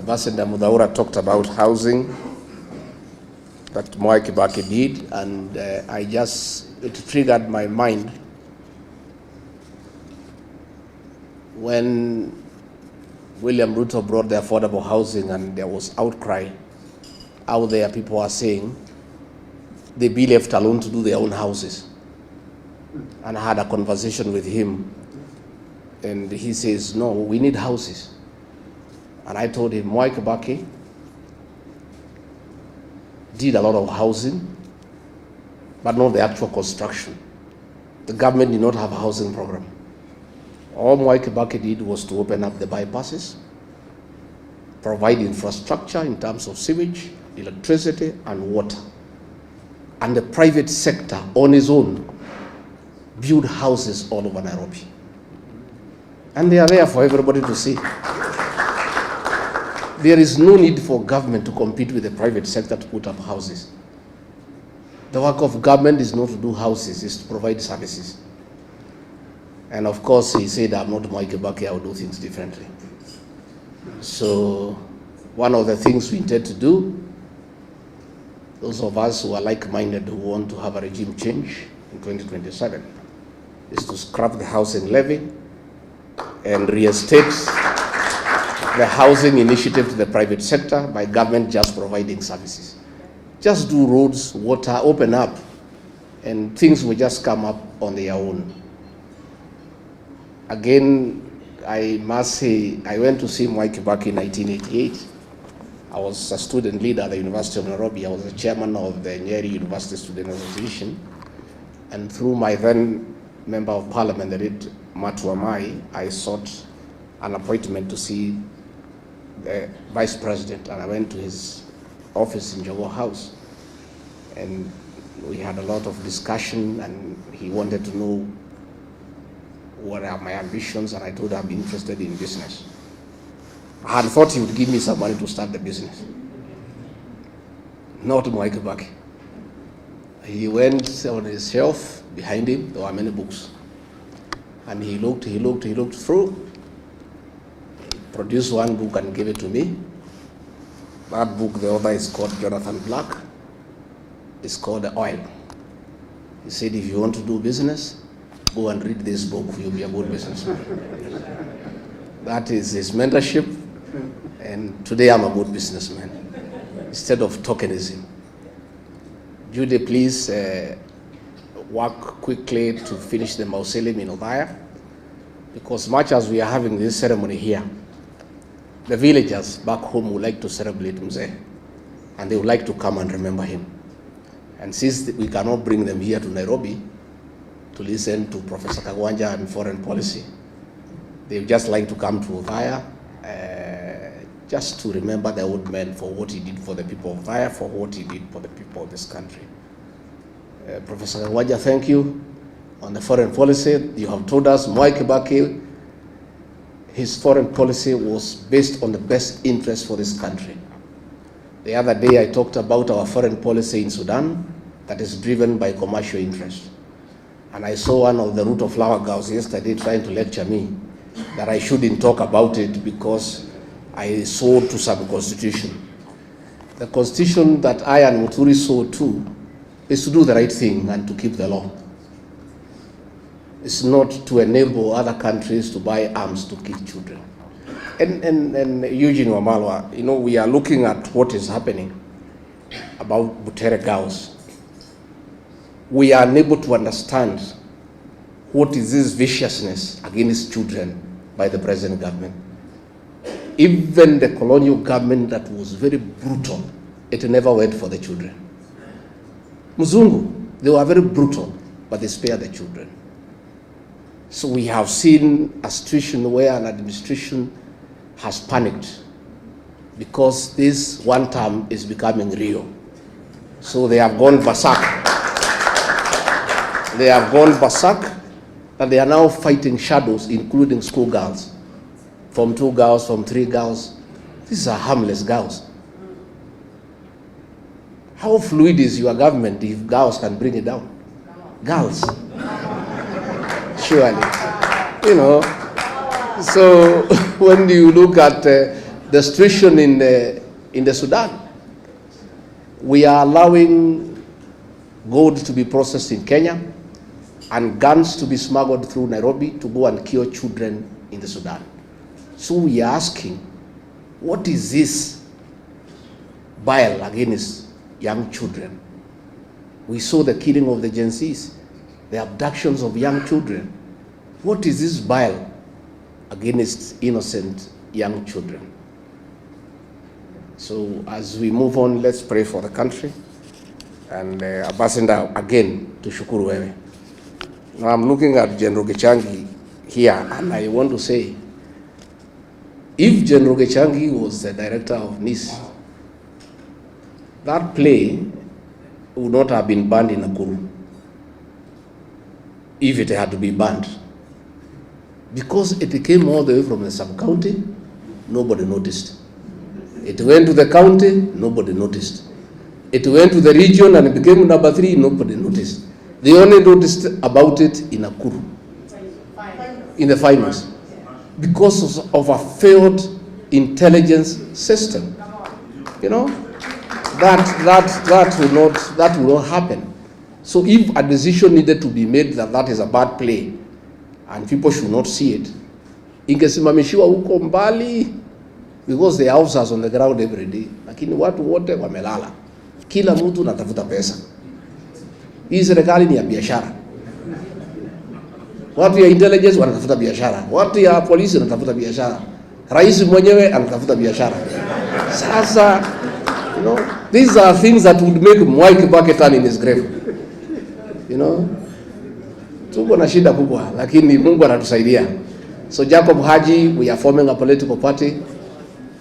Ambassador Mudaura talked about housing that Mwai Kibaki did, and it triggered my mind when William Ruto brought the affordable housing and there was outcry out there. People are saying they be left alone to do their own houses. And I had a conversation with him, and he says, no, we need houses. And I told him, Mwai Kibaki did a lot of housing, but not the actual construction. The government did not have a housing program. All Mwai Kibaki did was to open up the bypasses, provide infrastructure in terms of sewage, electricity, and water. And the private sector, on its own, build houses all over Nairobi. And they are there for everybody to see. There is no need for government to compete with the private sector to put up houses. The work of government is not to do houses, it's to provide services. And of course, he said, I'm not Mwai Kibaki, I will do things differently. So one of the things we intend to do, those of us who are like-minded who want to have a regime change in 2027, is to scrap the housing levy and reinstate the housing initiative to the private sector by government just providing services. Just do roads, water, open up, and things will just come up on their own. Again, I must say, I went to see Mwai Kibaki in 1988. I was a student leader at the University of Nairobi. I was the chairman of the Nyeri University Student Association. And through my then Member of Parliament, the late Matuamai, I sought an appointment to see the Vice President, and I went to his office in Jogo House. And we had a lot of discussion, and he wanted to know what are my ambitions, and I told him I'm interested in business. I had thought he would give me some money to start the business. Not Mwai Kibaki. He went on his shelf, behind him, there were many books. And he looked through, produced one book and gave it to me. That book, the author is called Jonathan Black. It's called The Oil. He said, if you want to do business, go and read this book, you'll be a good businessman. That is his mentorship, and today I'm a good businessman, instead of tokenism. Judy, please work quickly to finish the mausoleum in Othaya, because much as we are having this ceremony here, the villagers back home would like to celebrate Mzee, and they would like to come and remember him. And since we cannot bring them here to Nairobi to listen to Professor Kagwanja and foreign policy, they would just like to come to Othaya just to remember the old man for what he did for the people of Othaya, for what he did for the people of this country. Professor Kagwanja, thank you. On the foreign policy, you have told us Mwai Kibaki, his foreign policy was based on the best interest for this country. The other day I talked about our foreign policy in Sudan that is driven by commercial interest. And I saw one of the Ruto flower girls yesterday trying to lecture me that I shouldn't talk about it because I sold to some constitution. The constitution that I and Muturi sold to is to do the right thing and to keep the law. It's not to enable other countries to buy arms to kill children. And Eugene Wamalwa, you know, we are looking at what is happening about Butere girls. We are unable to understand what is this viciousness against children by the present government. Even the colonial government that was very brutal, it never went for the children. Muzungu, they were very brutal, but they spared the children. So we have seen a situation where an administration has panicked because this one term is becoming real. So they have gone berserk. They have gone berserk, and they are now fighting shadows, including schoolgirls. From 2 girls, from 3 girls. These are harmless girls. How fluid is your government if girls can bring it down? Girls. Surely. You know, so when you look at the situation in the Sudan. We are allowing gold to be processed in Kenya and guns to be smuggled through Nairobi to go and kill children in the Sudan. So we are asking, what is this bile against young children? We saw the killing of the Gen Zs, the abductions of young children. What is this bile against innocent young children? So as we move on, let's pray for the country. And Ambassador, again, to shukuru wewe. Now I'm looking at General Gachagua here, and I want to say, if General Gachagua was the director of NIS, that play would not have been banned in Nakuru if it had to be banned. Because it came all the way from the sub-county, nobody noticed. It went to the county, nobody noticed. It went to the region and it became number 3, nobody noticed. They only noticed about it in Nakuru, in the finals, because of a failed intelligence system. You know, that will not happen. So if a decision needed to be made that is a bad play and people should not see it, ingesimamishiwa huko mbali, because the officers on the ground every day, lakini watu wote wamelala, kila mtu anatafuta pesa. Hii serikali ni ya biashara. Watu ya intelligence wanatafuta biashara, watu ya polisi wanatafuta biashara, rais mwenyewe anatafuta biashara. Sasa, you know, these are things that would make Mwai Kibaki turn in his grave. You know, tuko na shida kubwa, lakini Mungu anatusaidia. So Jacob Haji, we are forming a political party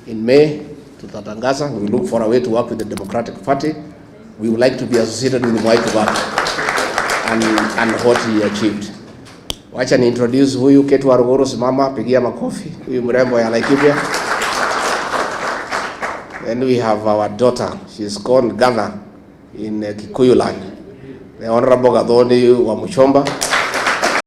in May. Tutatangaza. We look for a way to work with the Democratic Party. We would like to be associated with Mwai Kibaki and what he achieved. Wacha ni introduce huyu Ketu Waruguru, simama, pigia makofi. Huyu mrembo ya Laikipia. Then we have our daughter. She's called Gatha in Kikuyu land. The Honorable Gathoni wa Muchomba.